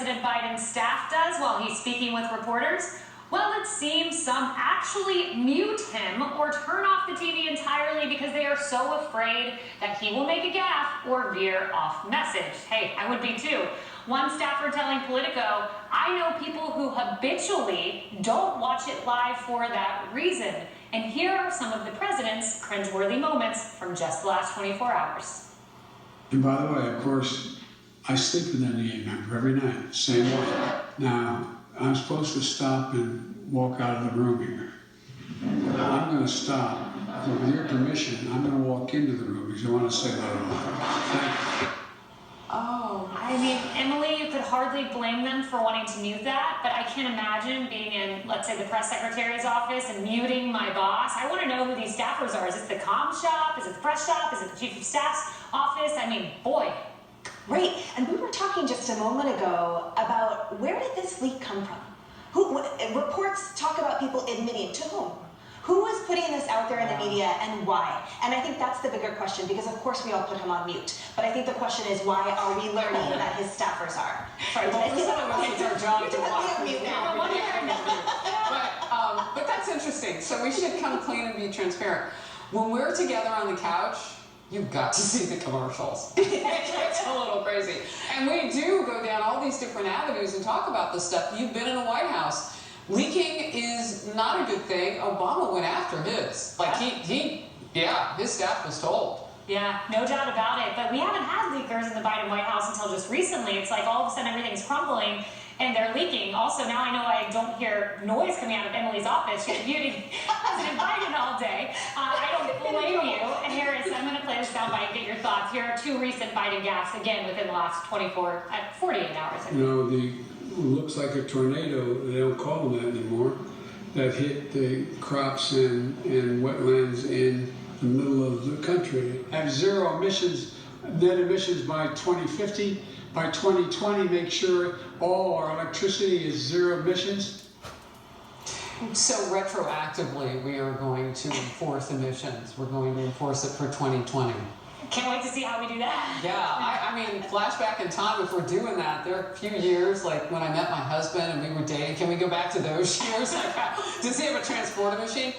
President Biden's staff does while he's speaking with reporters? Well, it seems some actually mute him or turn off the TV entirely because they are so afraid that he will make a gaffe or veer off message. Hey, I would be too. One staffer telling Politico, I know people who habitually don't watch it live for that reason. And here are some of the president's cringeworthy moments from just the last 24 hours. And by the way, of course, I sleep with an NEA member every night, same way. Now, I'm supposed to stop and walk out of the room here. I'm going to stop. With your permission, I'm going to walk into the room because I want to say that. Thank you. Oh, I mean, Emily, you could hardly blame them for wanting to mute that, but I can't imagine being in, let's say, the press secretary's office and muting my boss. I want to know who these staffers are. Is it the comm shop? Is it the press shop? Is it the chief of staff's office? I mean, boy. Right, and we were talking just a moment ago about where did this leak come from? Reports talk about people admitting to whom? Who is putting this out there in the media and why? And I think that's the bigger question because of course we all put him on mute. But I think the question is why are we learning that his staffers are? Sorry, did I say that? It's our job to watch. Mute now. But that's interesting. So we should come clean and be transparent. When we're together on the couch, you've got to see the commercials. It's a little crazy. And we do go down all these different avenues and talk about this stuff. You've been in the White House. Leaking is not a good thing. Obama went after his. Like his staff was told. Yeah, no doubt about it. But we haven't had leakers in the Biden White House until just recently. It's like all of a sudden everything's crumbling and they're leaking. Also, now I know I don't hear noise coming out of Emily's office. She's muting President Biden all day. I don't blame you. And here is, I'm going to play this soundbite and get your thoughts. Here are two recent Biden gaffes, again, within the last 48 hours. You know, looks like a tornado, they don't call them that anymore, that hit the crops and wetlands in the middle of the country. Have zero emissions, net emissions by 2050. By 2020, make sure all our electricity is zero emissions. So retroactively, we are going to enforce emissions. We're going to enforce it for 2020. Can't wait to see how we do that. Yeah, I mean, flashback in time, if we're doing that, there are a few years, like when I met my husband and we were dating, can we go back to those years? Does he have a transporter machine?